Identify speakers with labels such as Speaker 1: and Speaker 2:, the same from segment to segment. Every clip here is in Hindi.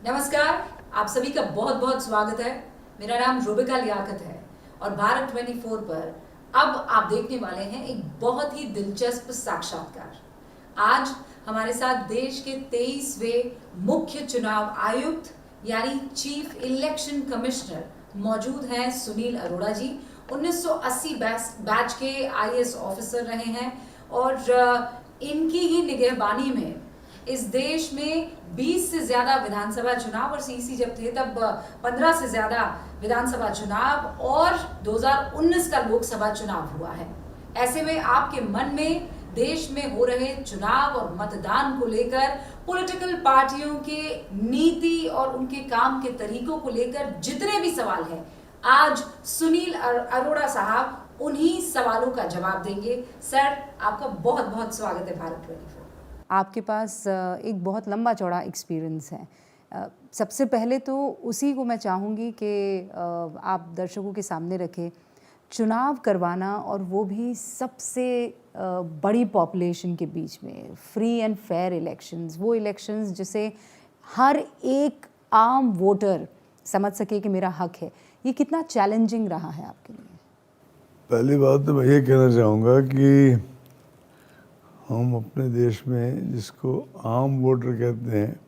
Speaker 1: नमस्कार, आप सभी का बहुत बहुत स्वागत है। मेरा नाम रूबिका लियाकत है और भारत 24 पर अब आप देखने वाले हैं एक बहुत ही दिलचस्प साक्षात्कार। आज हमारे साथ देश के 23वें मुख्य चुनाव आयुक्त यानी चीफ इलेक्शन कमिश्नर मौजूद हैं सुनील अरोड़ा जी। 1980 बैच के आईएएस ऑफिसर रहे हैं और इनकी ही निगहबानी में इस देश में 20 से ज्यादा विधानसभा चुनाव और सीईसी जब थे तब 15 से ज्यादा विधानसभा चुनाव और 2019 का लोकसभा चुनाव हुआ है। ऐसे में आपके मन में देश में हो रहे चुनाव और मतदान को लेकर पॉलिटिकल पार्टियों के नीति और उनके काम के तरीकों को लेकर जितने भी सवाल हैं, आज सुनील अरोड़ा साहब उन्हीं सवालों का जवाब देंगे। सर, आपका बहुत बहुत स्वागत है भारत 24।
Speaker 2: आपके पास एक बहुत लंबा चौड़ा एक्सपीरियंस है। सबसे पहले तो उसी को मैं चाहूँगी कि आप दर्शकों के सामने रखें। चुनाव करवाना और वो भी सबसे बड़ी पॉपुलेशन के बीच में, फ्री एंड फेयर इलेक्शंस, वो इलेक्शंस जिसे हर एक आम वोटर समझ सके कि मेरा हक है, ये कितना चैलेंजिंग रहा है आपके लिए?
Speaker 3: पहली बात तो मैं ये कहना चाहूँगा कि हम अपने देश में जिसको आम वोटर कहते हैं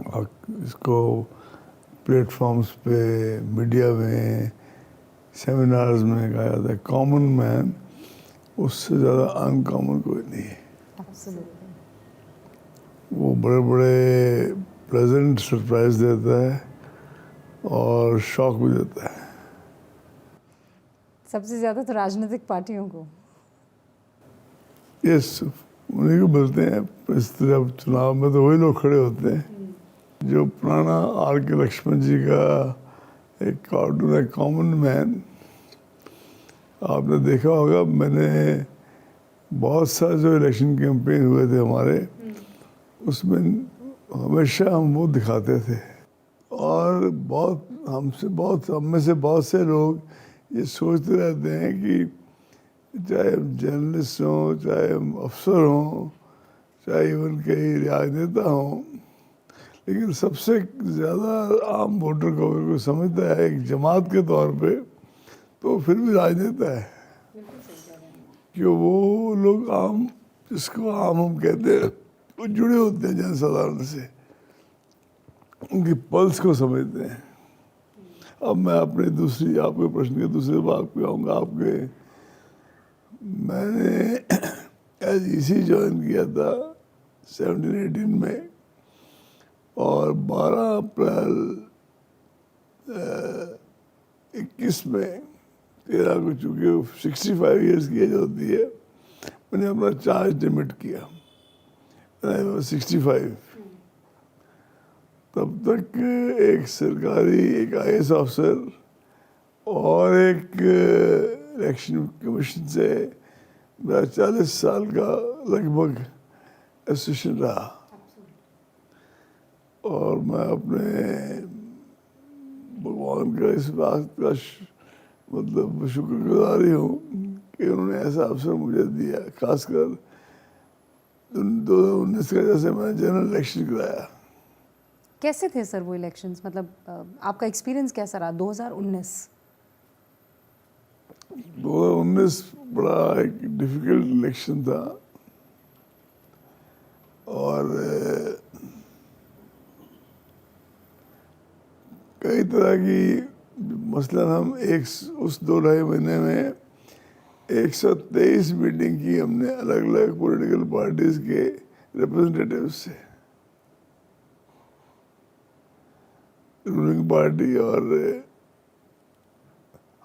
Speaker 3: और इसको प्लेटफॉर्म्स पे, मीडिया में, सेमिनार्स में कहा जाता है कॉमन मैन, उससे ज़्यादा अनकॉमन कोई नहीं है। वो बड़े बड़े प्लेजेंट सरप्राइज देता है और शॉक भी देता है।
Speaker 2: सबसे ज़्यादा तो राजनीतिक पार्टियों को।
Speaker 3: यस, उन्हीं को मिलते हैं। इस तरह चुनाव में तो वही लोग खड़े होते हैं। जो पुराना आर के लक्ष्मण जी का एक कार्टून है कॉमन मैन, आपने देखा होगा। मैंने बहुत सारे जो इलेक्शन कैंपेन हुए थे हमारे, उसमें हमेशा हम वो दिखाते थे और हम में से बहुत से लोग ये सोचते रहते हैं कि चाहे हम जर्नलिस्ट हों, चाहे हम अफसर हों, चाहे इवन कई राजनेता हों, लेकिन सबसे ज़्यादा आम वोटर को अगर कोई समझता है एक जमात के तौर पे, तो फिर भी राजनेता है। कि वो लोग आम, जिसको आम हम कहते हैं, वो जुड़े होते हैं जनसाधारण से, उनकी पल्स को समझते हैं। अब मैं अपने आपके प्रश्न के दूसरे भाग पे आऊँगा। मैंने एसईसी ज्वाइन किया था 17-18 में और 12 अप्रैल 21 में 13 को, चूँकि 65 ईयर्स की एज होती है, मैंने अपना चार्ज लिमिट किया। 65 तब तक एक आईएएस ऑफिसर और एक इलेक्शन कमीशन से मेरा 40 साल का लगभग एसोसिएशन रहा और मैं अपने भगवान का इस बात का मतलब शुक्रगुजारी हूँ कि उन्होंने ऐसा अवसर मुझे दिया। खासकर 2019 का जैसे मैंने जनरल इलेक्शन कराया।
Speaker 2: कैसे थे सर वो इलेक्शंस? मतलब आपका एक्सपीरियंस कैसा रहा 2019?
Speaker 3: 2019 बड़ा एक डिफिकल्ट इलेक्शन था और कई तरह की, मसलन हम उस 2-2.5 महीने में 123 मीटिंग की हमने अलग अलग पॉलिटिकल पार्टीज के रिप्रेजेंटेटिव से, रूलिंग पार्टी, और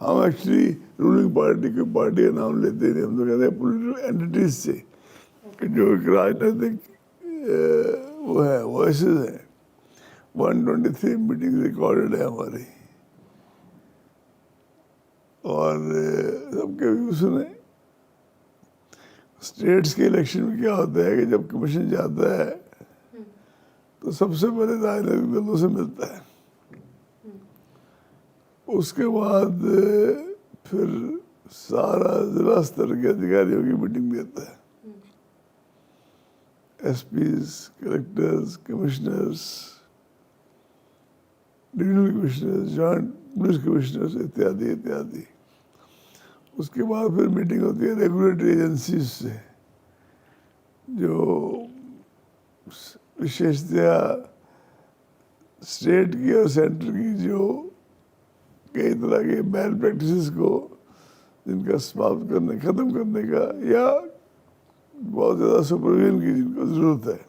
Speaker 3: हम एक्चुअली रूलिंग पार्टी की पार्टी का नाम लेते नहीं, हम तो कहते हैं पॉलिटिकल एंटिटीज से, कि जो एक राजनीतिक वो है, वॉइसेस हैं। 123 मीटिंग रिकॉर्डेड है हमारी और सबके व्यू सुने। स्टेट्स के इलेक्शन में क्या होता है कि जब कमीशन जाता है तो सबसे पहले राजनीतिक दलों से मिलता है, उसके बाद फिर सारा जिला स्तर के अधिकारियों की मीटिंग देता है। SPs, collectors, commissioners, divisional commissioners, joint police commissioners इत्यादि इत्यादि। उसके बाद फिर मीटिंग होती है रेगुलेटरी एजेंसीज से, जो विशेषतया स्टेट की और सेंटर की जो कई तरह के बैड प्रैक्टिसेस को जिनका समाप्त करने, ख़त्म करने का या बहुत ज़्यादा सुपरविजन की जिनको ज़रूरत है।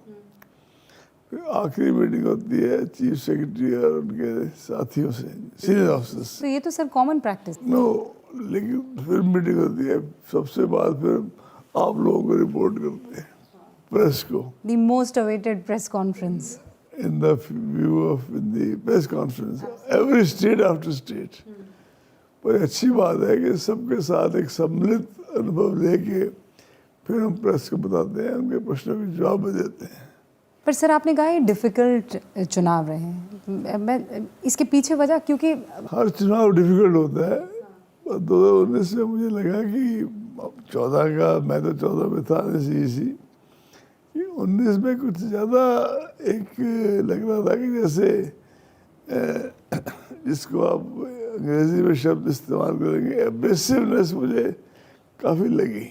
Speaker 3: फिर आखिरी मीटिंग होती है चीफ सेक्रेटरी और उनके साथियों से, सीनियर ऑफिसर्स।
Speaker 2: तो ये तो सर कॉमन प्रैक्टिस।
Speaker 3: नो, लेकिन फिर मीटिंग होती है, सबसे बाद फिर आप लोगों को रिपोर्ट करते हैं, प्रेस को।
Speaker 2: The most awaited press conference.
Speaker 3: In the view of in the press conference, every state after state. पर अच्छी बात है कि सबके साथ एक सम्मिलित अनुभव लेके फिर हम प्रेस को बताते हैं, उनके प्रश्नों के जवाब भी देते हैं।
Speaker 2: पर सर आपने कहा ये डिफ़िकल्ट चुनाव रहे हैं, मैं इसके पीछे वजह, क्योंकि
Speaker 3: हर चुनाव डिफिकल्ट होता है। 2019 में मुझे लगा कि 14 का, मैं तो 14 में था सी 19 में कुछ ज़्यादा एक लग रहा था कि जैसे जिसको आप अंग्रेजी में शब्द इस्तेमाल करेंगे, एब्रेसिवनेस मुझे काफ़ी लगी।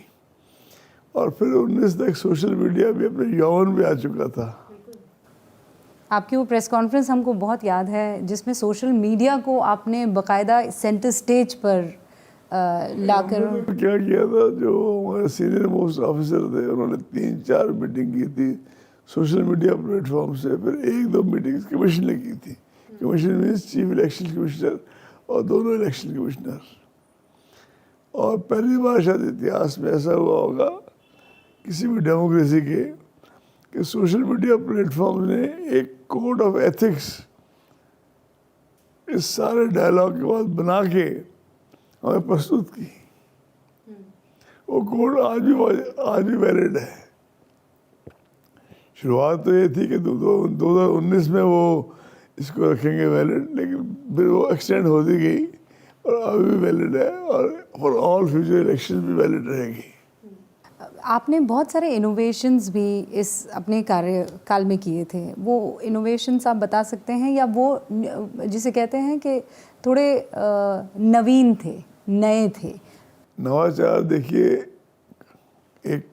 Speaker 3: और फिर 19 तक सोशल मीडिया भी अपने यौवन में आ चुका था।
Speaker 2: आपकी वो प्रेस कॉन्फ्रेंस हमको बहुत याद है जिसमें सोशल मीडिया को आपने बाकायदा सेंटर स्टेज पर लाकर
Speaker 3: क्या किया था, जो हमारे सीनियर मोस्ट ऑफिसर थे उन्होंने 3-4 मीटिंग की थी सोशल मीडिया प्लेटफॉर्म से। फिर 1-2 मीटिंग्स कमीशन ने की थी। Commission means chief election commissioner और दोनों इलेक्शन कमिश्नर। और पहली बार शायद इतिहास में ऐसा हुआ होगा किसी भी डेमोक्रेसी के कि सोशल मीडिया प्लेटफॉर्म ने एक कोड ऑफ एथिक्स इस सारे डायलॉग के बाद बना के हमें प्रस्तुत की। वो कोड आज भी वैलिड है। शुरुआत तो ये थी कि 2019 में वो इसको रखेंगे वैलिड, लेकिन फिर वो एक्सटेंड होती गई और अभी भी वैलिड है और फॉर ऑल फ्यूचर इलेक्शन भी वैलिड रहेगी।
Speaker 2: आपने बहुत सारे इनोवेशंस भी इस अपने कार्यकाल में किए थे, वो इनोवेशंस आप बता सकते हैं, या वो जिसे कहते हैं कि थोड़े नवीन थे, नए थे?
Speaker 3: नवाचार देखिए एक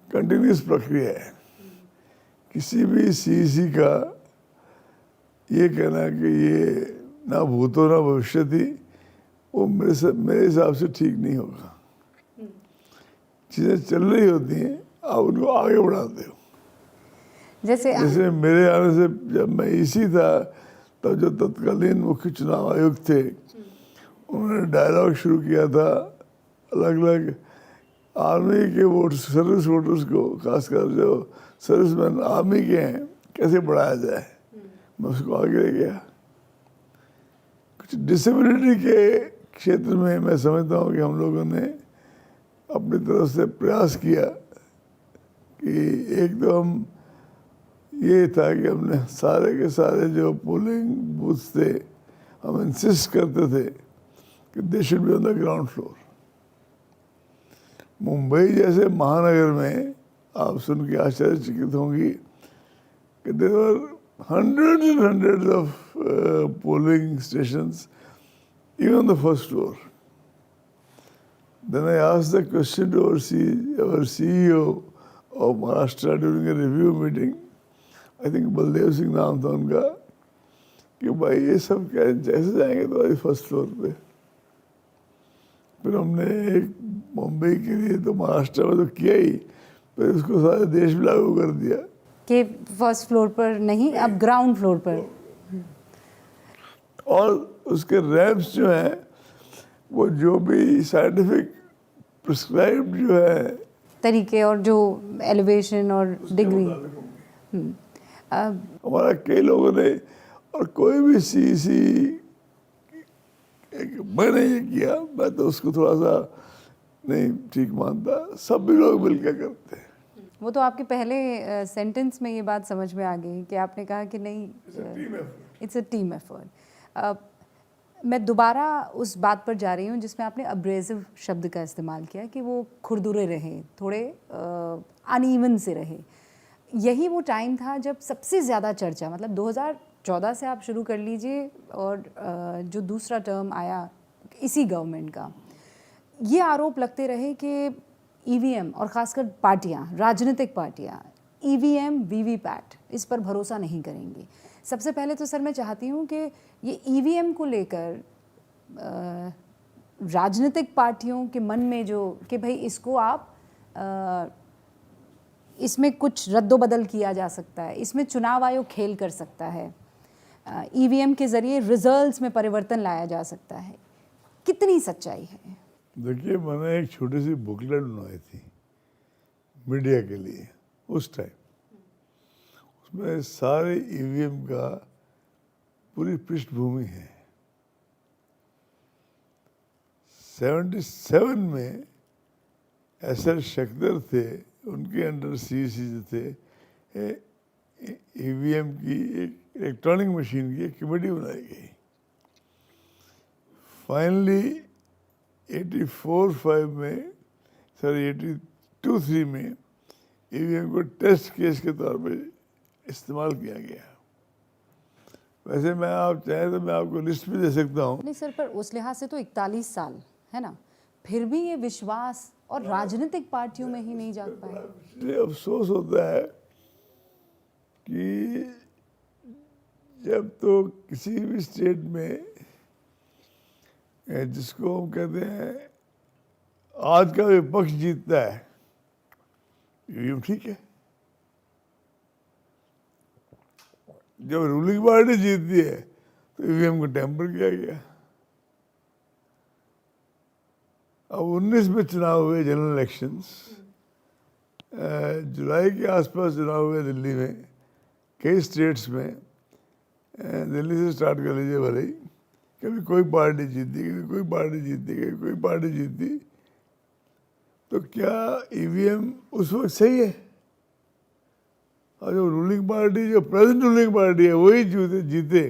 Speaker 3: कंटिन्यूस प्रक्रिया है। किसी भी सीईसी का ये कहना कि ये ना भूतो ना भविष्य थी, वो मेरे हिसाब से ठीक नहीं होगा। चीज़ें चल रही होती हैं, आप उनको आगे बढ़ाते हो। जैसे मेरे आने से जब मैं ईसी था, तब जो तत्कालीन मुख्य चुनाव आयुक्त थे उन्होंने डायलॉग शुरू किया था अलग अलग आर्मी के सर्विस वोटर्स को, खासकर जो सर्विसमैन आर्मी के हैं, कैसे बढ़ाया जाए। मैं उसको आगे ले गया। कुछ डिसेबिलिटी के क्षेत्र में मैं समझता हूँ कि हम लोगों ने अपनी तरफ से प्रयास किया कि एक तो हम ये था कि हमने सारे के सारे जो पोलिंग बूथ्स थे, हम इंसिस्ट करते थे कि they should be on the ground floor. Mumbai जैसे महानगर में आप सुन के आश्चर्यचकित होंगी कि there were hundreds and hundreds of polling stations even on the first floor. Then I asked the question to our CEO of Maharashtra during a review meeting, I think Baldev Singh नाम था उनका, कि भाई ये सब क्या जैसे जाएंगे तो भाई फर्स्ट फ्लोर पे। फिर हमने एक मुंबई के लिए तो महाराष्ट्र में तो किया ही, फिर उसको सारे देश में लागू कर दिया
Speaker 2: कि फर्स्ट फ्लोर पर नहीं, अब ग्राउंड फ्लोर पर।
Speaker 3: और उसके रैंप्स जो हैं वो जो भी साइंटिफिक प्रिस्क्राइब्ड जो है
Speaker 2: तरीके और जो एलिवेशन और डिग्री।
Speaker 3: हमारा कई लोगों ने, और कोई भी सीईसी मैंने ये किया, मैं तो उसको थोड़ा सा नहीं ठीक मानता, सब भी लोग मिलकर करते हैं।
Speaker 2: वो तो आपके पहले सेंटेंस में ये बात समझ में आ गई कि आपने कहा कि नहीं, इट्स अ टीम एफर्ट। मैं दोबारा उस बात पर जा रही हूँ जिसमें आपने अब्रेसिव शब्द का इस्तेमाल किया कि वो खुरदुरे रहे, थोड़े अनइवन से रहे। यही वो टाइम था जब सबसे ज़्यादा चर्चा, मतलब 2014 से आप शुरू कर लीजिए और जो दूसरा टर्म आया इसी गवर्नमेंट का, ये आरोप लगते रहे कि ईवीएम और ख़ासकर पार्टियां, राजनीतिक पार्टियां ईवीएम वीवीपैट इस पर भरोसा नहीं करेंगी। सबसे पहले तो सर मैं चाहती हूँ कि ये ईवीएम को लेकर राजनीतिक पार्टियों के मन में जो कि भाई इसको आप इसमें कुछ रद्दोबदल किया जा सकता है, इसमें चुनाव आयोग खेल कर सकता है, ईवीएम के ज़रिए रिजल्ट्स में परिवर्तन लाया जा सकता है, कितनी सच्चाई है?
Speaker 3: देखिए, मैंने एक छोटी सी बुकलेट बनवाई थी मीडिया के लिए उस टाइम। उसमें सारे ईवीएम का पूरी पृष्ठभूमि है। 77 में एसएल शक्दर थे, उनके अंडर सीईसी जो थे, ईवीएम की एक इलेक्ट्रॉनिक मशीन की एक कमेटी बनाई गई। फाइनली 84-5 में, सॉरी 82-3 में ईवीएम को टेस्ट केस के तौर पे इस्तेमाल किया गया। वैसे मैं, आप चाहें तो मैं आपको लिस्ट भी दे सकता हूँ।
Speaker 2: नहीं सर, पर उस लिहाज से तो 41 साल है ना, फिर भी ये विश्वास और राजनीतिक पार्टियों में ही नहीं जाग पाए।
Speaker 3: इसलिए अफसोस होता है कि जब तो किसी भी स्टेट में, जिसको हम कहते हैं आज का विपक्ष जीतता है, ईवीएम ठीक है। जब रूलिंग पार्टी जीतती है तो ईवीएम को टेम्पर किया गया। अब 19 में चुनाव हुए, जनरल इलेक्शंस, जुलाई के आसपास चुनाव हुए दिल्ली में, कई स्टेट्स में। दिल्ली से स्टार्ट कर लीजिए भले ही, कभी कोई पार्टी जीती, कभी कोई पार्टी जीती, कभी कोई पार्टी जीती। तो क्या ईवीएम उस वक्त सही है? और जो रूलिंग पार्टी, जो प्रेजेंट रूलिंग पार्टी है, वही जीते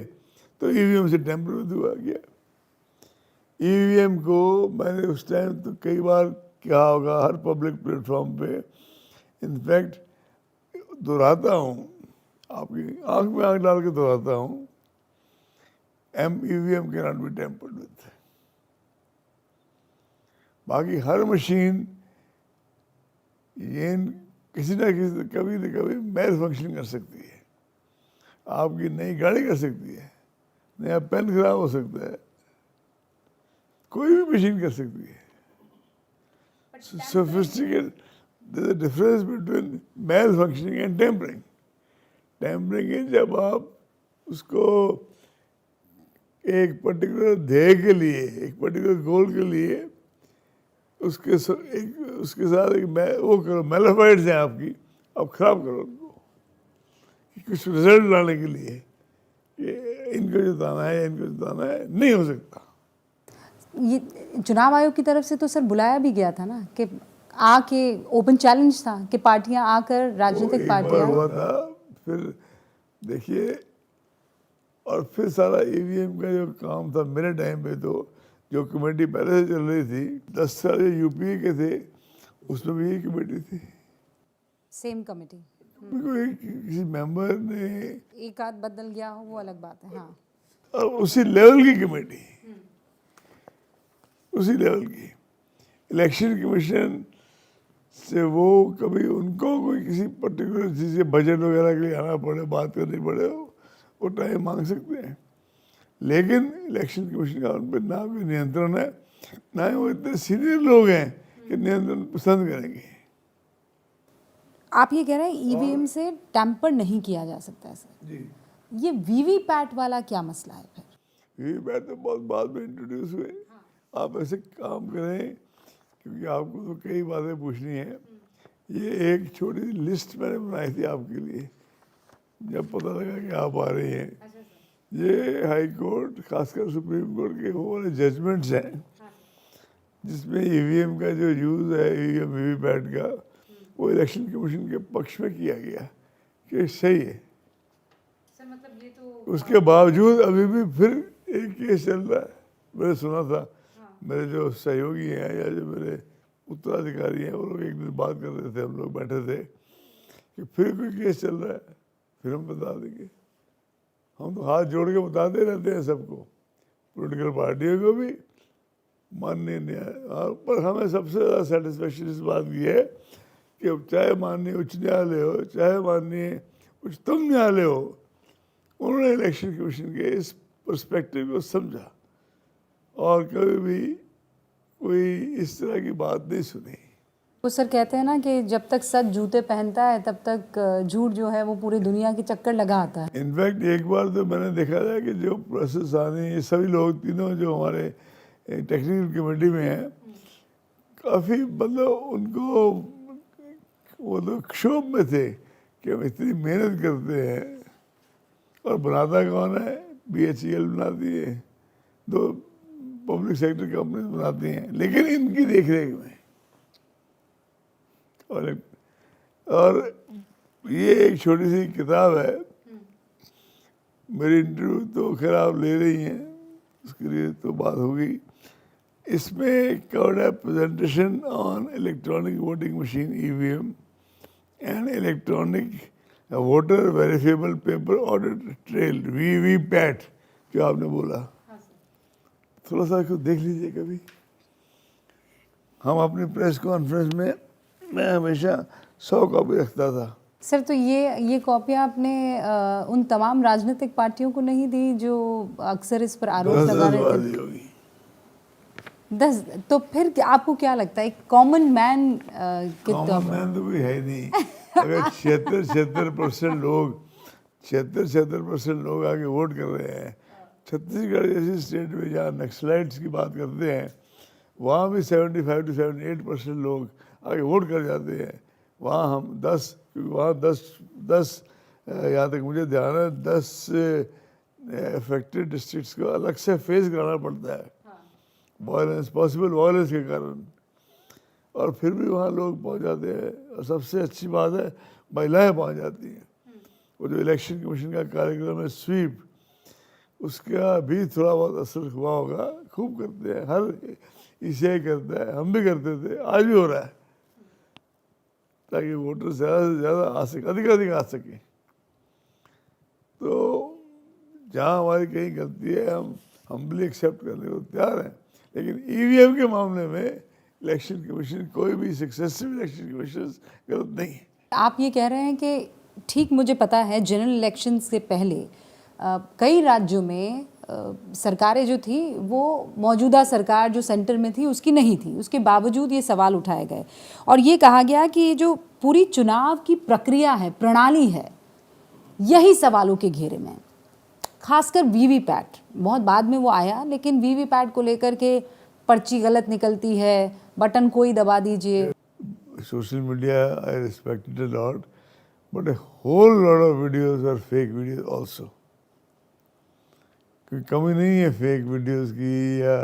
Speaker 3: तो ईवीएम से टेम्पर हुआ गया। ईवीएम को मैंने उस टाइम तो कई बार कहा होगा हर पब्लिक प्लेटफॉर्म पे, इनफैक्ट दोहराता हूँ, आपकी आंख में आंख डाल के दोहराता हूँ, EVM can not be tempered with. बाकी हर मशीन ये किसी ना किसी कभी न कभी मेल फंक्शन कर सकती है। आपकी नई गाड़ी कर सकती है, नया पेन खराब हो सकता है, कोई भी मशीन कर सकती है। Sophisticated, there's a difference between malfunctioning and tampering. Tampering है जब आप उसको एक पर्टिकुलर ध्येय के लिए, एक पर्टिकुलर गोल के लिए उसके साथ एक वो करो, मेलाफाइड्स हैं आपकी, आप खराब करो उनको कुछ रिजल्ट लाने के लिए कि इनको जिताना है, इनको जिताना है, नहीं हो सकता।
Speaker 2: ये चुनाव आयोग की तरफ से तो सर बुलाया भी गया था ना, कि आके ओपन चैलेंज था कि पार्टियां आकर, राजनीतिक पार्टियां
Speaker 3: हुआ था। फिर देखिए, और फिर सारा ईवीएम का जो काम था मेरे टाइम पे, तो जो कमेटी पहले से चल रही थी, 10 साल यूपी के थे, उसमें भी यही कमेटी थी,
Speaker 2: सेम कमेटी।
Speaker 3: किसी मेंबर ने
Speaker 2: एक आध बदल गया हो वो अलग बात है। हाँ,
Speaker 3: और उसी लेवल की कमेटी, उसी लेवल की। इलेक्शन कमीशन से वो कभी उनको कोई किसी पर्टिकुलर चीज़ के बजट वगैरह के लिए आना पड़े, बात करनी पड़े, वो टाइम मांग सकते हैं। लेकिन इलेक्शन कमीशन का उन पर ना कोई नियंत्रण है, ना ही वो इतने सीनियर लोग हैं कि नियंत्रण पसंद करेंगे।
Speaker 2: आप ये कह रहे हैं ईवीएम से टैम्पर नहीं किया जा सकता है सर?
Speaker 3: जी।
Speaker 2: ये वीवीपैट वाला क्या मसला है फिर?
Speaker 3: वीवीपैट तो बहुत बाद में इंट्रोड्यूस हुए। आप ऐसे काम करें, क्योंकि आपको तो कई बातें पूछनी है। ये एक छोटी लिस्ट मैंने बनाई थी आपके लिए, जब पता लगा कि आप आ रही हैं। ये हाई कोर्ट, खासकर सुप्रीम कोर्ट के वो वाले जजमेंट्स हैं जिसमें ईवीएम का जो यूज़ है, ईवीएम वीवीपैट का, वो इलेक्शन कमीशन के पक्ष में किया गया कि सही है।
Speaker 2: सर मतलब ये तो
Speaker 3: उसके बावजूद अभी भी फिर एक केस चल रहा है। मैंने सुना था, मेरे जो सहयोगी हैं या जो मेरे उत्तराधिकारी हैं, वो लोग एक दिन बात कर रहे थे, हम लोग बैठे थे कि फिर कोई केस चल रहा है, फिर हम बता देंगे। हम तो हाथ जोड़ के बताते रहते हैं सबको, पॉलिटिकल पार्टियों को भी, माननीय न्याय। पर हमें सबसे ज़्यादा सेटिस्फेक्शन इस बात की है कि अब चाहे माननीय उच्च न्यायालय हो, चाहे माननीय उच्चतम न्यायालय हो, उन्होंने इलेक्शन कमीशन के इस पर्सपेक्टिव को समझा और कभी भी कोई इस तरह की बात नहीं सुनी।
Speaker 2: वो सर कहते हैं ना कि जब तक सच जूते पहनता है तब तक झूठ जो है वो पूरी दुनिया के चक्कर लगा आता है।
Speaker 3: इनफैक्ट एक बार तो मैंने देखा था कि जो प्रोसेस आने, ये सभी लोग तीनों जो हमारे टेक्निकल कमेटी में हैं, काफ़ी मतलब उनको वो लोग क्षोभ में थे कि हम इतनी मेहनत करते हैं और बनाता कौन है? BHEL बनाती है, 2 पब्लिक सेक्टर कंपनी बनाती हैं, लेकिन इनकी देख रेख में। और ये एक छोटी सी किताब है, मेरी इंटरव्यू तो खैर आप ले रही हैं, उसके लिए तो बात होगी। इसमें कवर्ड है presentation on electronic voting machine EVM and electronic voter verifiable paper audit trail VVPAT, जो आपने बोला। थोड़ा सा इसको देख लीजिए कभी। हम अपनी प्रेस कॉन्फ्रेंस में मैं हमेशा 100 कॉपी रखता था।
Speaker 2: सर तो ये कॉपियाँ आपने उन तमाम राजनीतिक पार्टियों को नहीं दी जो अक्सर इस पर आरोप लगा रहे थे?
Speaker 3: होगी
Speaker 2: 10। तो फिर आपको क्या लगता है एक कॉमन मैन के तौर
Speaker 3: कॉमन मैन तो कोई है नहीं। अगर 76% लोग आके वोट कर रहे हैं, छत्तीसगढ़ जैसी स्टेट में जहाँ नक्सलाइट्स की बात करते हैं, वहाँ भी 75 to 78% लोग आगे वोट कर जाते हैं। वहाँ हम 10, क्योंकि वहाँ 10 यहाँ तक मुझे ध्यान है 10 अफेक्टेड डिस्ट्रिक्ट्स को अलग से फेस कराना पड़ता है वायलेंस, पॉसिबल वायलेंस के कारण, और फिर भी वहाँ लोग पहुँच जाते हैं। और सबसे अच्छी बात है महिलाएं पहुँच जाती हैं। वो जो इलेक्शन कमीशन का कार्यक्रम है स्वीप, उसका भी थोड़ा बहुत असर हुआ होगा। खूब करते हैं, हर ECI करता है, हम भी करते थे, आज भी हो रहा है, ताकि वोटर ज़्यादा से ज़्यादा आ सके, अधिक आ सके। तो जहाँ हमारी कहीं गलती है हम हम्बली एक्सेप्ट करने को तैयार हैं, लेकिन EVM के मामले में इलेक्शन कमीशन, कोई भी सक्सेसिव इलेक्शन कमीशन गलत नहीं है।
Speaker 2: आप ये कह रहे हैं कि ठीक, मुझे पता है जनरल इलेक्शन से पहले कई राज्यों में सरकारें जो थी वो मौजूदा सरकार जो सेंटर में थी उसकी नहीं थी, उसके बावजूद ये सवाल उठाए गए और ये कहा गया कि ये जो पूरी चुनाव की प्रक्रिया है, प्रणाली है, यही सवालों के घेरे में। खासकर VVPAT, बहुत बाद में वो आया, लेकिन VVPAT को लेकर के पर्ची गलत निकलती है, बटन कोई दबा दीजिए।
Speaker 3: Social media I respect it a lot, but a whole lot of videos are fake videos also. कोई कमी नहीं है फेक वीडियोस की, या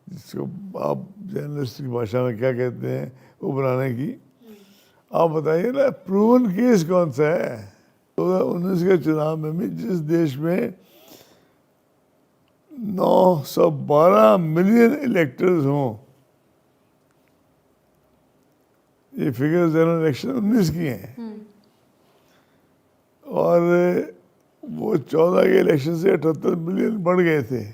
Speaker 3: जिसको आप जर्नलिस्ट की भाषा में क्या कहते हैं वो बनाने की। आप बताइए ना, प्रूवन केस कौन सा है? 2019 के चुनाव में भी जिस देश में 912 मिलियन इलेक्टर्स हों, ये फिगर जनरल इलेक्शन 19 की हैं, और वो 14 के इलेक्शन से 78 मिलियन बढ़ गए थे।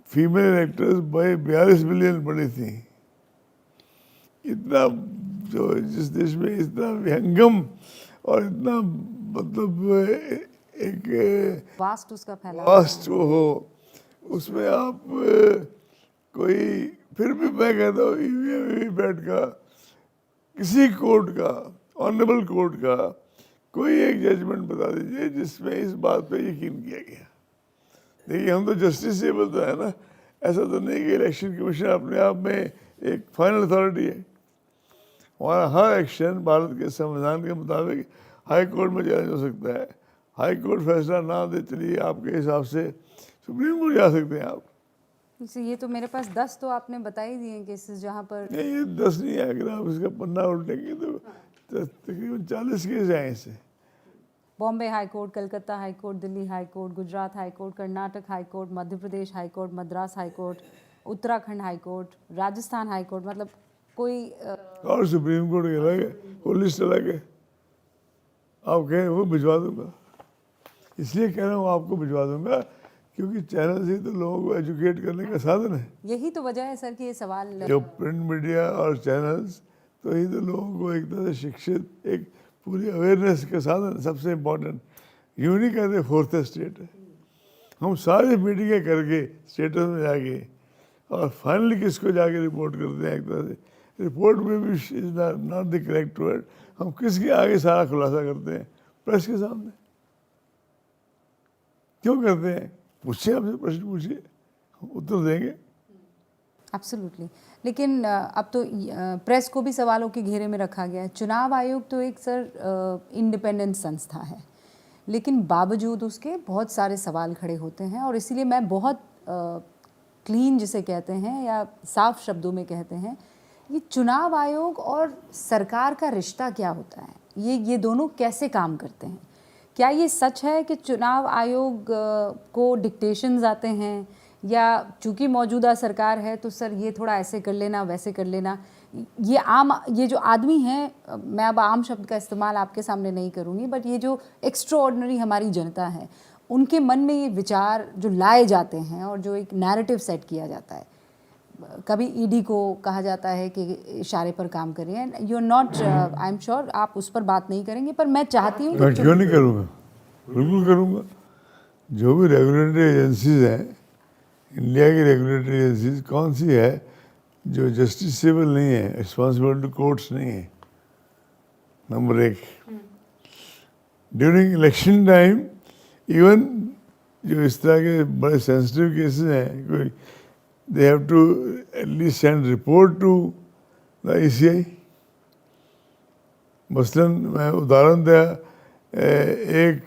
Speaker 3: फीमेल इलेक्टर्स 42 मिलियन बढ़ी थी। इतना जो जिस देश में इतना विहंगम और इतना मतलब एक
Speaker 2: वास्ट उसका फैला
Speaker 3: वास्ट हो, उसमें आप कोई, फिर भी मैं कहता हूँ EVM का किसी कोर्ट का, ऑनरेबल कोर्ट का कोई एक जजमेंट बता दीजिए जिसमें इस बात पे यकीन किया गया। देखिए, हम तो जस्टिसेबल तो है ना, ऐसा तो नहीं कि इलेक्शन कमीशन अपने आप में एक फाइनल अथॉरिटी है। हमारा हर एक्शन भारत के संविधान के मुताबिक हाई कोर्ट में चैलेंज हो सकता है। हाई कोर्ट फैसला ना दे, चलिए आपके हिसाब से सुप्रीम कोर्ट जा सकते हैं आप।
Speaker 2: ये तो मेरे पास 10 तो आपने बता ही दिए केसेस जहाँ पर
Speaker 3: नहीं, ये 10 नहीं है, अगर आप इसका पन्ना उल्टेंगे तो तकरीबन 40 केस आए इससे।
Speaker 2: Bombay high court, Calcutta high court, Delhi high court, Gujarat high court, Karnataka high court, Madhya Pradesh high court, Madras high court, Uttarakhand high court, Rajasthan high court, मतलब कोई
Speaker 3: और सुप्रीम कोर्ट के अलग है, वो लिस्ट अलग है। आप कहें वो भिजवा दूंगा, इसलिए कह रहा हूँ आपको भिजवा दूंगा क्योंकि चैनल से तो लोगों को एजुकेट करने का साधन है।
Speaker 2: यही तो वजह है सर कि ये सवाल
Speaker 3: जो प्रिंट मीडिया और चैनल्स तो ही तो लोगों को एक तरह से शिक्षित, एक पूरी अवेयरनेस का साधन, सबसे इम्पोर्टेंट। यूँ नहीं कहते फोर्थ स्टेट है, हम सारी मीटिंगें करके स्टेटस में जाके और फाइनली किसको जाके रिपोर्ट करते हैं। एक तरह से रिपोर्ट में भी is not the correct word, हम किसके आगे सारा खुलासा करते हैं? प्रेस के सामने। क्यों करते हैं? पूछिए, हमसे प्रश्न पूछिए, हम उत्तर देंगे।
Speaker 2: एब्सोल्युटली। लेकिन अब तो प्रेस को भी सवालों के घेरे में रखा गया है। चुनाव आयोग तो एक सर इंडिपेंडेंट संस्था है, लेकिन बावजूद उसके बहुत सारे सवाल खड़े होते हैं और इसीलिए मैं बहुत क्लीन जिसे कहते हैं या साफ शब्दों में कहते हैं, ये चुनाव आयोग और सरकार का रिश्ता क्या होता है? ये दोनों कैसे काम करते हैं? क्या ये सच है कि चुनाव आयोग को डिक्टेशंस आते हैं, या चूंकि मौजूदा सरकार है तो सर ये थोड़ा ऐसे कर लेना, वैसे कर लेना? ये जो आदमी हैं, मैं अब आम शब्द का इस्तेमाल आपके सामने नहीं करूँगी, बट ये जो एक्स्ट्राऑर्डिनरी हमारी जनता है, उनके मन में ये विचार जो लाए जाते हैं और जो एक नैरेटिव सेट किया जाता है, कभी ईडी को कहा जाता है कि इशारे पर काम करें। You are not, I am sure आप उस पर बात नहीं करेंगे, पर मैं चाहती हूँ
Speaker 3: मैं क्यों नहीं करूँगा, बिल्कुल करूँगा। जो भी रेगुलेटरी एजेंसीज हैं, इंडिया की रेगुलेटरी एजेंसीज कौन सी है जो जस्टिसेबल नहीं है, रिस्पॉन्सिबल टू कोर्ट्स नहीं है? नंबर एक, ड्यूरिंग इलेक्शन टाइम इवन जो इस तरह के बड़े सेंसिटिव केसेस हैं, कोई they have to at least send report to the ECI. मसलन मैं उदाहरण दिया, एक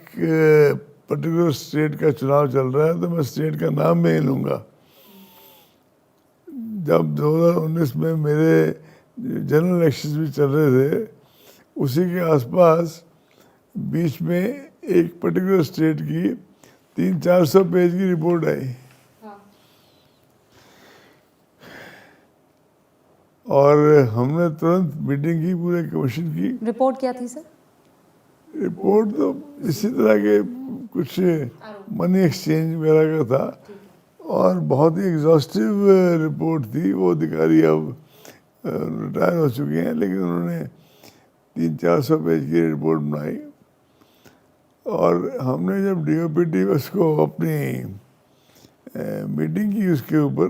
Speaker 3: पर्टिकुलर स्टेट का चुनाव चल रहा है तो मैं स्टेट का नाम नहीं लूँगा। जब 2019 में मेरे जनरल इलेक्शंस भी चल रहे थे, उसी के आसपास बीच में एक पर्टिकुलर स्टेट की 300-400 पेज की रिपोर्ट आई और हमने तुरंत मीटिंग की, पूरे कमीशन की।
Speaker 2: रिपोर्ट क्या थी सर?
Speaker 3: रिपोर्ट तो इसी तरह के कुछ मनी एक्सचेंज वगैरह का था और बहुत ही एग्जॉस्टिव रिपोर्ट थी। वो अधिकारी अब रिटायर हो चुके हैं, लेकिन उन्होंने 300-400 पेज की रिपोर्ट बनाई और हमने जब DOPT उसको अपनी मीटिंग की, उसके ऊपर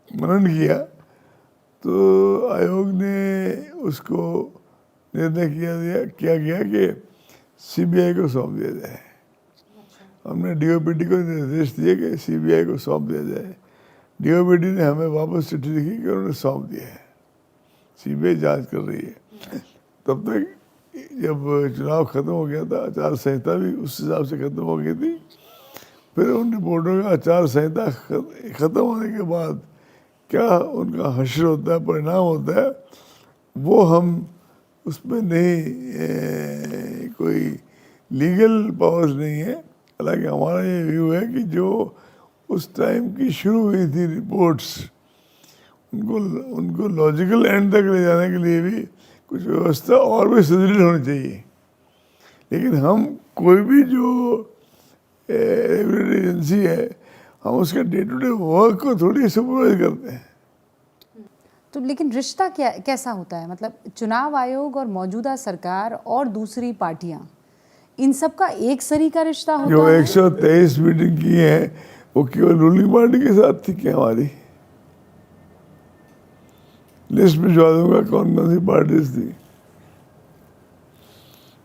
Speaker 3: मनन किया, तो आयोग ने उसको निर्णय किया गया कि CBI को सौंप दिया जाए। हमने DOPT को निर्देश दिए कि CBI को सौंप दिया जाए। DOPT ने हमें वापस चिट्ठी लिखी कि उन्होंने सौंप दिया है, CBI जांच कर रही है। तब तक जब चुनाव ख़त्म हो गया था, आचार संहिता भी उस हिसाब से ख़त्म हो गई थी। फिर उन रिपोर्टों का आचार संहिता ख़त्म होने के बाद क्या उनका हश्र होता है, परिणाम होता है, वो हम उसमें नहीं, कोई लीगल पावर्स नहीं है। हालांकि हमारा ये व्यू है कि जो उस टाइम की शुरू हुई थी रिपोर्ट्स, उनको लॉजिकल एंड तक ले जाने के लिए भी कुछ व्यवस्था और भी सुदृढ़ होनी चाहिए। लेकिन हम कोई भी जो रेगुलेटरी एजेंसी है, हम उसके डे टू डे वर्क को थोड़ी सुपरवाइज करते हैं।
Speaker 2: तो लेकिन रिश्ता कैसा होता है? मतलब चुनाव आयोग और मौजूदा सरकार और दूसरी पार्टियां, इन सब का एक सरी का रिश्ता होता
Speaker 3: जो
Speaker 2: है?
Speaker 3: 123 मीटिंग की है वो केवल रूलिंग पार्टी के साथ थी क्या? हमारी लिस्ट भिजवा दूंगा कौन कौन सी पार्टीज थी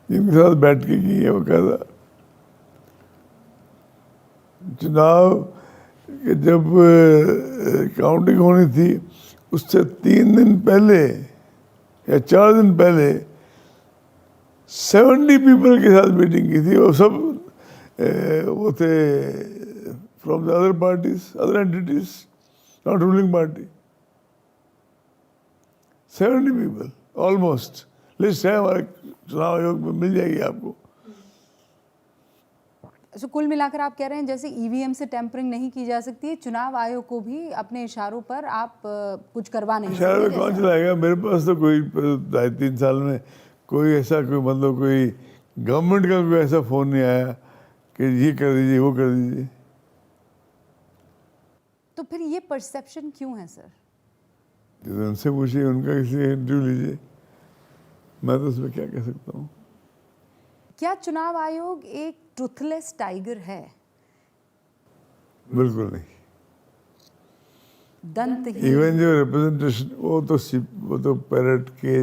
Speaker 3: जिनके साथ बैठ के की है। वो कहता चुनाव के जब काउंटिंग होनी थी उससे 3 दिन पहले या 4 दिन पहले 70 पीपल के साथ मीटिंग की थी। वो सब वो थे from the other parties, other entities, not ruling party. 70 people almost. List है हमारे चुनाव आयोग में, मिल जाएगी आपको।
Speaker 2: सो कुल मिलाकर आप कह रहे हैं जैसे ईवीएम से टेम्परिंग नहीं की जा सकती है, चुनाव आयोग को भी अपने इशारों पर आप कुछ करवा नहीं
Speaker 3: शहर में
Speaker 2: सकते।
Speaker 3: कौन चलाएगा? मेरे पास तो कोई 2.5-3 साल में कोई ऐसा कोई मतलब कोई गवर्नमेंट का कोई ऐसा फ़ोन नहीं आया कि ये कर दीजिए वो कर दीजिए।
Speaker 2: तो फिर ये परसेप्शन क्यों है सर?
Speaker 3: जैसे उनसे पूछिए, उनका किसी इंटरव्यू लीजिए, मैं तो उसमें क्या कह सकता हूँ।
Speaker 2: क्या चुनाव आयोग एक ट्रुथलेस टाइगर है?
Speaker 3: बिल्कुल नहीं।
Speaker 2: दंतहीन।
Speaker 3: इवन जो रिप्रेजेंटेशन वो तो पैरट के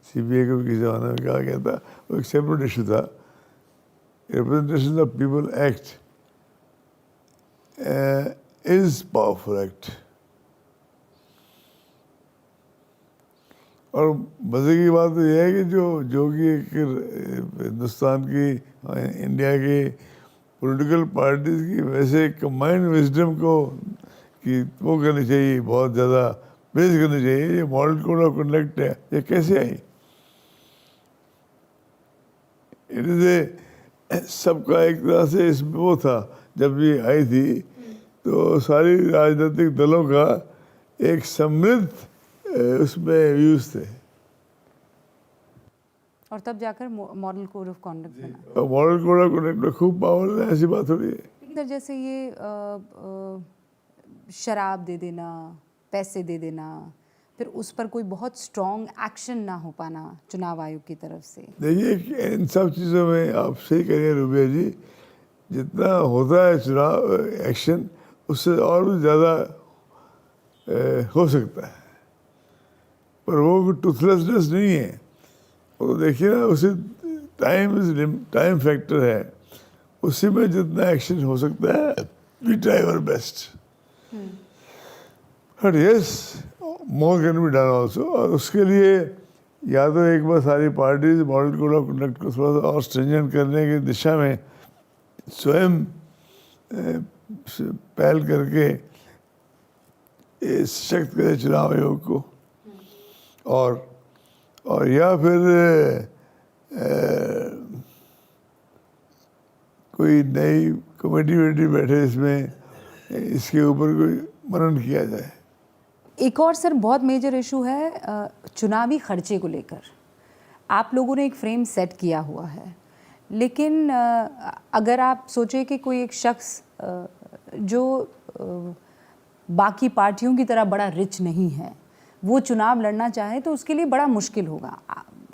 Speaker 3: सीबीआई के किसी ज़माने में कहा गया था, वो एक सेपरेट इशू था। Representation of people act is powerful act. और मज़े की बात तो यह है कि जो कि हिंदुस्तान की इंडिया की पॉलिटिकल पार्टीज़ की वैसे कंबाइंड विजडम को कि वो करनी चाहिए, बहुत ज़्यादा प्रेज करनी चाहिए। ये मॉडल कोड ऑफ कंडक्ट है, ये कैसे आई? इट इज़ ए सबका एक तरह से इसमें वो था, जब ये आई थी तो सारी राजनीतिक दलों का एक समृद्ध उसमें व्यूज थे,
Speaker 2: और तब जाकर मॉडल कोड ऑफ कॉन्डक्ट बना।
Speaker 3: और मॉडल कोड ऑफ कंडक्ट में खूब पावर है, ऐसी बात हो रही है।
Speaker 2: लेकिन जैसे ये शराब दे देना, पैसे दे देना, फिर उस पर कोई बहुत स्ट्रॉन्ग एक्शन ना हो पाना चुनाव आयोग की तरफ से।
Speaker 3: देखिए, इन सब चीज़ों में आप सही करिए रूबिया जी, जितना होता है चुनाव एक्शन उससे और भी ज़्यादा हो सकता है, पर वो टूथलेसनेस नहीं है। वो तो देखिए ना, उसी टाइम फैक्टर है, उसी में जितना एक्शन हो सकता है we try our best. But yes, more can be done also. और उसके लिए या तो एक बार सारी parties model code of conduct को थोड़ा सा और स्ट्रिंजेंट करने की दिशा में स्वयं पहल करके सशक्त करे चुनाव आयोग को, और या फिर कोई नई कमेटी बैठे इसमें, इसके ऊपर कोई मनन किया जाए।
Speaker 2: एक और सर बहुत मेजर इशू है चुनावी खर्चे को लेकर। आप लोगों ने एक फ्रेम सेट किया हुआ है, लेकिन अगर आप सोचें कि कोई एक शख्स जो बाकी पार्टियों की तरह बड़ा रिच नहीं है, वो चुनाव लड़ना चाहे तो उसके लिए बड़ा मुश्किल होगा।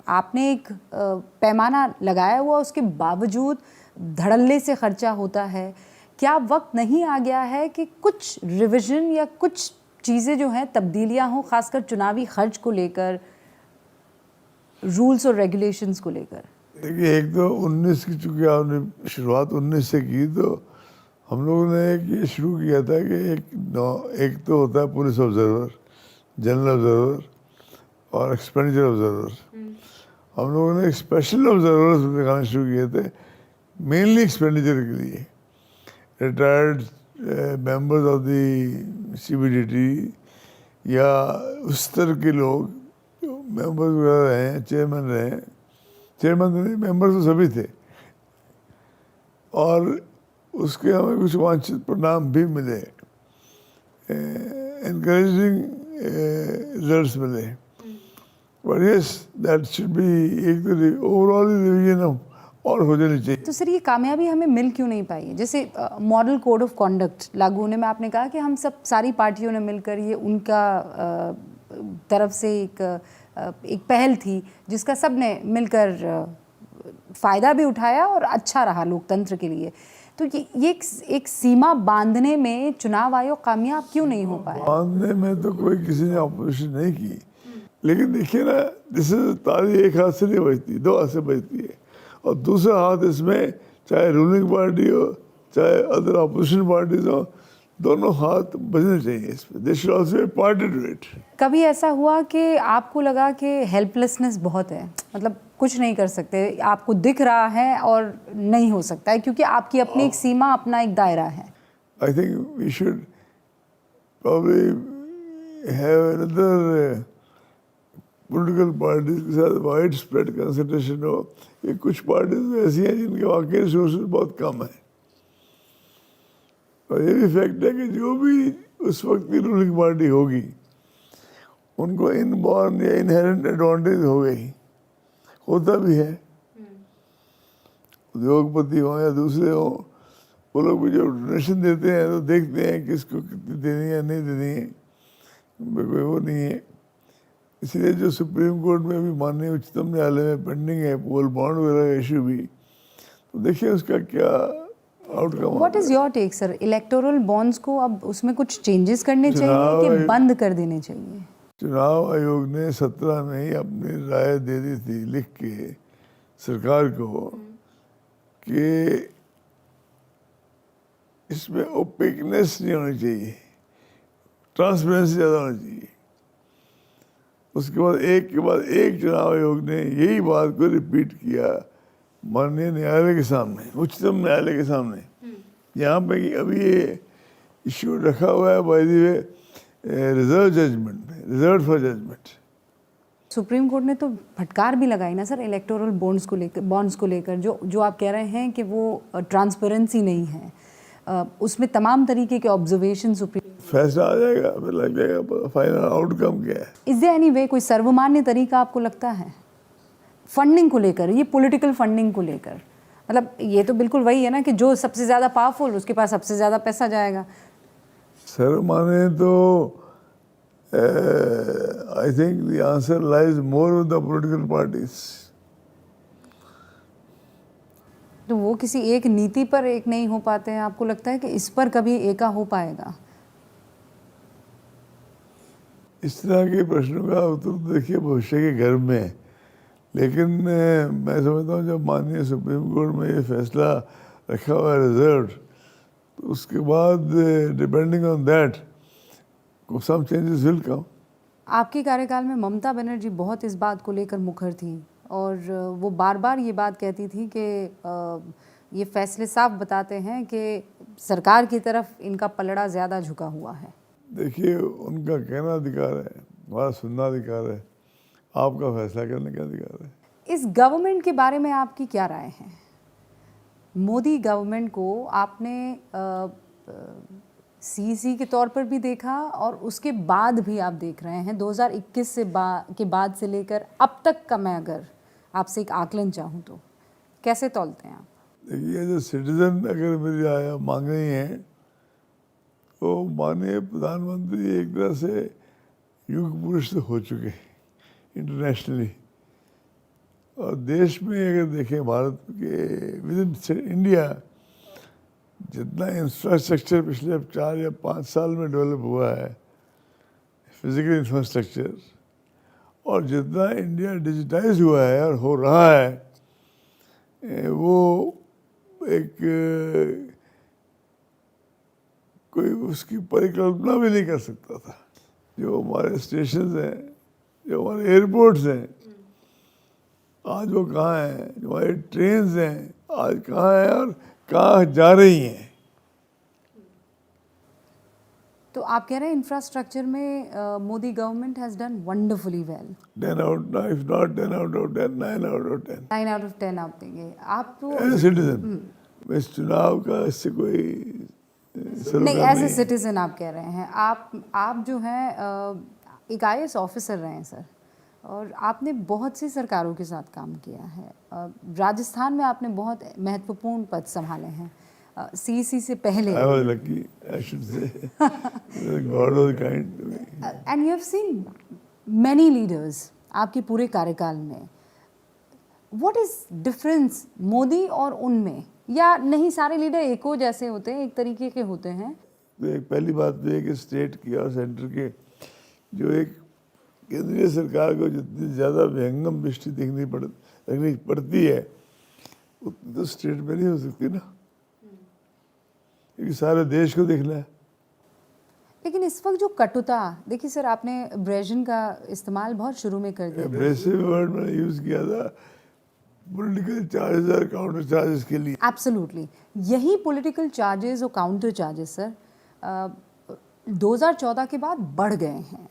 Speaker 2: आपने एक पैमाना लगाया हुआ, उसके बावजूद धड़ल्ले से खर्चा होता है। क्या वक्त नहीं आ गया है कि कुछ रिवीजन या कुछ चीज़ें जो हैं तब्दीलियां हों, खासकर चुनावी खर्च को लेकर, रूल्स और रेगुलेशंस को लेकर?
Speaker 3: देखिए, एक तो 19 की, चूँकि आपने शुरुआत 19 से की, तो हम लोगों ने एक ये शुरू किया था कि एक तो होता है पुलिस ऑब्जर्वर, जनरल ऑब्जर्वर और एक्सपेंडिचर ऑब्जर्वर। हम लोगों ने स्पेशल ऑब्जर्वर्स लगाने शुरू किए थे, मेनली एक्सपेंडिचर के लिए। Retired members of the CBDT या उस तरह के लोग मेंबर्स वगैरह रहे हैं, चेयरमैन रहे हैं, चेयरमैन नहीं, मेंबर्स तो सभी थे। और उसके हमें कुछ वांछित परिणाम भी मिले, एनकरेजिंग रिजल्ट्स मिले। But yes, that should be एक तो ओवरऑल रिवीजन और हो जानी चाहिए।
Speaker 2: तो सर ये कामयाबी हमें मिल क्यों नहीं पाई? जैसे मॉडल कोड ऑफ कॉन्डक्ट लागू होने में आपने कहा कि हम सब सारी पार्टियों ने मिलकर, ये उनका तरफ से एक पहल थी जिसका सब ने मिलकर फ़ायदा भी उठाया और अच्छा रहा लोकतंत्र के लिए। तो ये एक सीमा बांधने में चुनाव आयोग कामयाब क्यों नहीं हो पाया?
Speaker 3: बांधने में तो कोई किसी ने ऑपोजिशन नहीं की, लेकिन देखिए ना, जैसे ताली एक हाथ से नहीं बजती, दो हाथ से बजती है। और दूसरा हाथ इसमें, चाहे रूलिंग पार्टी हो चाहे अदर ऑपोजिशन पार्टीज हो, दोनों हाथ बजने चाहिए इसमें। They should also be party to it.
Speaker 2: कभी ऐसा हुआ कि आपको लगा कि हेल्पलेसनेस बहुत है, मतलब कुछ नहीं कर सकते, आपको दिख रहा है और नहीं हो सकता है क्योंकि आपकी अपनी एक सीमा, अपना एक दायरा है?
Speaker 3: I think we should probably have another political parties के साथ वाइड स्प्रेड कंसंट्रेशन हो। कि कुछ पार्टीज ऐसी हैं जिनके वाकई रिसोर्सेज बहुत कम है, और ये भी फैक्ट है कि जो भी उस वक्त की रूलिंग पार्टी होगी उनको इनबॉर्न या इनहेरेंट एडवांटेज हो गई, होता भी है। उद्योगपति हों या दूसरे हों, वो लोग भी जो डोनेशन देते हैं तो देखते हैं किसको कितनी देनी है नहीं देनी है, कोई वो नहीं है। इसलिए जो सुप्रीम कोर्ट में भी माननीय उच्चतम न्यायालय में पेंडिंग है पोल बॉन्ड वगैरह का इशू भी, तो देखिए उसका क्या outcome.
Speaker 2: What is your take sir, electoral bonds को अब उसमें कुछ चेंजेस करने चाहिए कि बंद कर देने चाहिए?
Speaker 3: चुनाव आयोग ने 17 में ही अपनी राय दे दी थी लिख के सरकार को कि इसमें ओपेकनेस नहीं होनी चाहिए, ट्रांसपेरेंसी ज़्यादा होनी चाहिए। उसके बाद एक चुनाव आयोग ने यही बात को रिपीट किया माननीय न्यायालय के सामने, उच्चतम न्यायालय के सामने, यहाँ पे कि अभी ये इश्यू रखा हुआ है by the way reserve judgement में, reserve for judgement.
Speaker 2: Supreme court ने तो फटकार भी लगाई ना सर इलेक्टोरल बॉन्ड्स को लेकर, जो आप कह रहे हैं कि वो ट्रांसपेरेंसी नहीं है, उसमें तमाम तरीके के ऑब्जर्वेशन सुप्रीम
Speaker 3: फैसला आ जाएगा, फिर लग जाएगा फाइनल आउटकम क्या है।
Speaker 2: इज देयर एनी वे, कोई सर्वमान्य तरीका आपको लगता है फंडिंग को लेकर, ये पॉलिटिकल फंडिंग को लेकर? मतलब ये तो बिल्कुल वही है ना कि जो सबसे ज़्यादा पावरफुल उसके पास सबसे ज़्यादा पैसा जाएगा।
Speaker 3: सर माने तो I think the answer lies more with the political parties.
Speaker 2: तो वो किसी एक नीति पर एक नहीं हो पाते हैं, आपको लगता है कि इस पर कभी एका हो पाएगा?
Speaker 3: इस तरह के प्रश्नों का उत्तर तो देखिए भविष्य के घर में है, लेकिन मैं समझता हूँ जब माननीय सुप्रीम कोर्ट में ये फैसला रखा हुआ है रिजर्व, तो उसके बाद depending on that some changes will come.
Speaker 2: आपके कार्यकाल में ममता बनर्जी बहुत इस बात को लेकर मुखर थी और वो बार बार ये बात कहती थी कि ये फैसले साफ बताते हैं कि सरकार की तरफ इनका पलड़ा ज़्यादा झुका हुआ है।
Speaker 3: देखिए उनका कहना अधिकार है, हमारा सुनना अधिकार है, आपका फैसला करने का अधिकार है।
Speaker 2: इस गवर्नमेंट के बारे में आपकी क्या राय है? मोदी गवर्नमेंट को आपने सीईसी के तौर पर भी देखा और उसके बाद भी आप देख रहे हैं 2021 के बाद से लेकर अब तक का, मैं अगर आपसे एक आकलन चाहूँ तो कैसे तौलते हैं आप?
Speaker 3: देखिए जो सिटीजन अगर मेरी राय मांग रही हैं तो माननीय प्रधानमंत्री एक तरह से युग पुरुष हो चुके इंटरनेशनली, और देश में अगर देखें भारत के विद इन इंडिया जितना इंफ्रास्ट्रक्चर पिछले 4 या 5 साल में डेवलप हुआ है, फिजिकल इंफ्रास्ट्रक्चर, और जितना इंडिया डिजिटाइज हुआ है और हो रहा है, वो एक कोई उसकी परिकल्पना भी नहीं कर सकता था। जो हमारे स्टेशन हैं, जो हमारे एयरपोर्ट्स हैं, आज वो कहाँ हैं, जो हमारी ट्रेन्स हैं आज कहाँ हैं और कहाँ जा रही हैं।
Speaker 2: तो आप कह रहे हैं इंफ्रास्ट्रक्चर में Modi government has done wonderfully well.
Speaker 3: 10 out, if not 10 out of 10, 9 out of 10।
Speaker 2: 9 out of 10 आप देंगे आप तो?
Speaker 3: एज सिटीजन, इस चुनाव का इससे कोई
Speaker 2: नहीं, एज ए सिटीजन आप कह रहे हैं। आप जो हैं एक IAS ऑफिसर रहे हैं सर, और आपने बहुत सी सरकारों के साथ काम किया है। राजस्थान में आपने बहुत महत्वपूर्ण पद संभाले हैं, CEC से पहले।
Speaker 3: I was lucky, I should say. God was kind to me.
Speaker 2: And you have seen many leaders आपके पूरे कार्यकाल में। What is difference मोदी और उनमें, या नहीं सारे लीडर एको जैसे होते हैं, एक तरीके के होते हैं?
Speaker 3: तो एक पहली बात तो है कि स्टेट की और सेंटर के जो एक केंद्रीय सरकार को जितनी ज़्यादा विहंगम दृष्टि रखनी पड़ती है उतनी तो स्टेट में नहीं हो सकती ना, क्योंकि सारे देश को देखना है।
Speaker 2: लेकिन इस वक्त जो कटुता, देखिए सर आपने अब्रेजन का इस्तेमाल बहुत शुरू में कर दिया।
Speaker 3: एब्रेसिव वर्ड मैंने यूज़ किया था पॉलिटिकल चार्जेस और काउंटर चार्जेस के लिए।
Speaker 2: एब्सोल्युटली, यही पॉलिटिकल चार्जेस और काउंटर चार्जेस सर 2014 के बाद बढ़ गए हैं।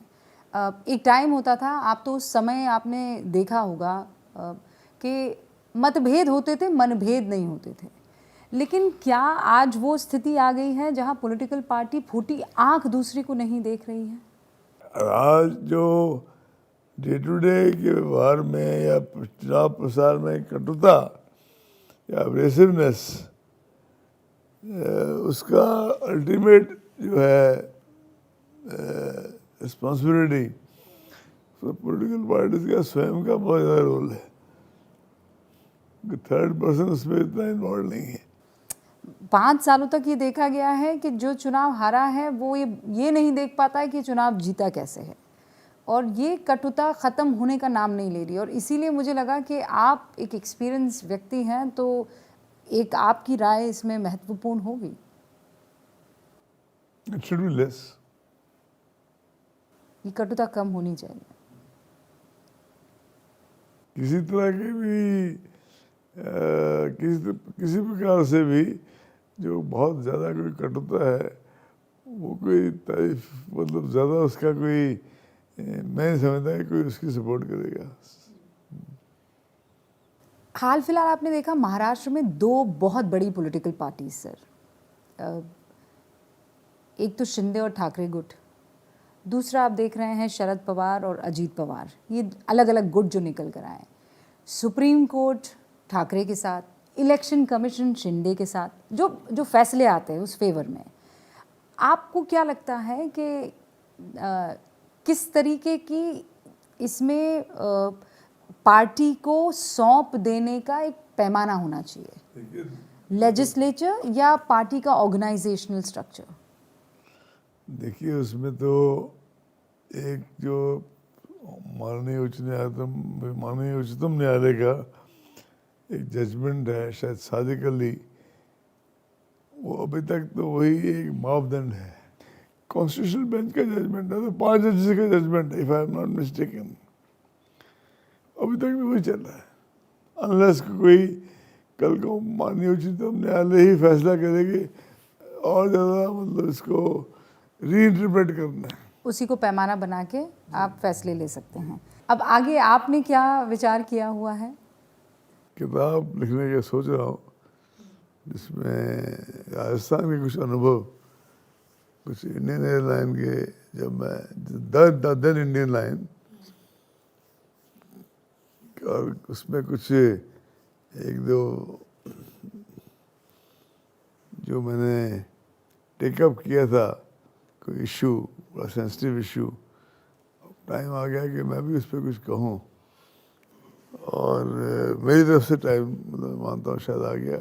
Speaker 2: एक टाइम होता था, आप तो उस समय आपने देखा होगा कि मतभेद होते थे, मनभेद नहीं होते थे। लेकिन क्या आज वो स्थिति आ गई है जहां पॉलिटिकल पार्टी फूटी आंख दूसरे को नहीं देख रही है?
Speaker 3: आज जो डे टू डे के व्यवहार में या चुनाव प्रसार में कटुता या अग्रेसिवनेस, उसका अल्टीमेट जो है रिस्पॉन्सिबिलिटी पॉलिटिकल पार्टीज का स्वयं का बहुत ज़्यादा रोल है। थर्ड पर्सन उसमें इतना इन्वॉल्व नहीं है।
Speaker 2: 5 सालों तक ये देखा गया है कि जो चुनाव हारा है वो ये नहीं देख पाता है कि चुनाव जीता कैसे है, और ये कटुता ख़त्म होने का नाम नहीं ले रही। और इसीलिए मुझे लगा कि आप एक एक्सपीरियंस व्यक्ति हैं, तो एक आपकी राय इसमें महत्वपूर्ण होगी।
Speaker 3: It should be less.
Speaker 2: ये कटुता कम होनी चाहिए।
Speaker 3: किसी तरह के भी किसी प्रकार से भी जो बहुत ज़्यादा कोई कटुता है वो कोई तारीफ मतलब ज़्यादा उसका कोई मैं नहीं समझता कि कोई उसकी सपोर्ट करेगा।
Speaker 2: हाल फिलहाल आपने देखा महाराष्ट्र में 2 बहुत बड़ी पॉलिटिकल पार्टीज सर, एक तो शिंदे और ठाकरे गुट, दूसरा आप देख रहे हैं शरद पवार और अजीत पवार, ये अलग अलग गुट जो निकल कर आए। सुप्रीम कोर्ट ठाकरे के साथ, इलेक्शन कमीशन शिंदे के साथ, जो फैसले आते हैं उस फेवर में, आपको क्या लगता है कि किस तरीके की इसमें पार्टी को सौंप देने का एक पैमाना होना चाहिए, लेजिस्लेचर या पार्टी का ऑर्गेनाइजेशनल स्ट्रक्चर?
Speaker 3: देखिए, उसमें तो एक जो माननीय उच्चतम न्यायालय का एक जजमेंट है, शायद सादिक अली, वो अभी तक तो वही एक मापदंड है। कॉन्स्टिट्यूशनल बेंच का जजमेंट है, तो 5 जजेस का जजमेंट है, if I am not mistaken, अभी तक भी वही चल रहा है। अनलेस कोई कल को माननीय उच्चतम न्यायालय ही फैसला करेगी और ज़्यादा मतलब इसको रीइंटरप्रेट करना है,
Speaker 2: उसी को पैमाना बना के आप फैसले ले सकते हैं। अब आगे आपने क्या विचार किया हुआ है?
Speaker 3: किताब लिखने का सोच रहा हूँ, जिसमें राजस्थान के कुछ अनुभव, कुछ इंडियन एयरलाइन के, जब मैं देन इंडियन लाइन, और उसमें कुछ 1-2 जो मैंने टेकअप किया था, कोई इशू, बड़ा सेंसिटिव इशू, टाइम आ गया कि मैं भी उस पर कुछ कहूँ, और मेरी तरफ से टाइम मतलब मानता हूँ शायद आ गया।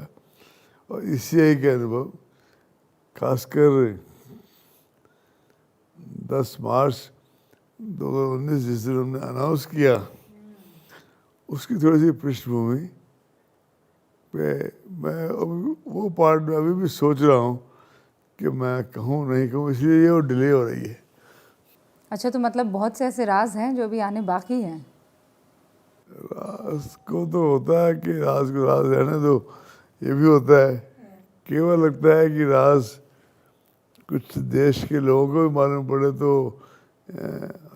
Speaker 3: और ECI के अनुभव, खासकर 10 मार्च 2019 जिस दिन हमने अनाउंस किया, उसकी थोड़ी सी पृष्ठभूमि पे मैं वो पार्ट में अभी भी सोच रहा हूँ कि मैं कहूँ नहीं कहूँ, इसलिए ये वो डिले हो रही है।
Speaker 2: अच्छा, तो मतलब बहुत से ऐसे राज हैं जो अभी आने बाकी हैं।
Speaker 3: राज को तो होता है कि राज को राज रहने दो, ये भी होता है। केवल लगता है कि राज कुछ देश के लोगों को भी मालूम पड़े तो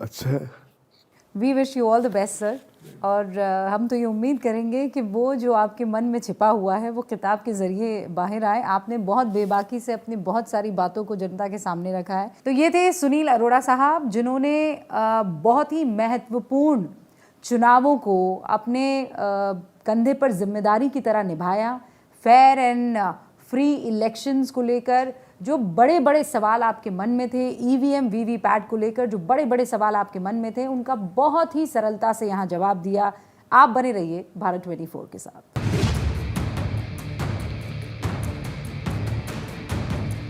Speaker 3: अच्छा है।
Speaker 2: We wish you all the best sir, और हम तो ये उम्मीद करेंगे कि वो जो आपके मन में छिपा हुआ है वो किताब के ज़रिए बाहर आए। आपने बहुत बेबाकी से अपनी बहुत सारी बातों को जनता के सामने रखा है। तो ये थे सुनील अरोड़ा साहब, जिन्होंने बहुत ही महत्वपूर्ण चुनावों को अपने कंधे पर जिम्मेदारी की तरह निभाया। फेयर एंड फ्री इलेक्शंस को लेकर जो बड़े बड़े सवाल आपके मन में थे, EVM VVPAT को लेकर जो बड़े बड़े सवाल आपके मन में थे, उनका बहुत ही सरलता से यहाँ जवाब दिया। आप बने रहिए भारत 24 के साथ।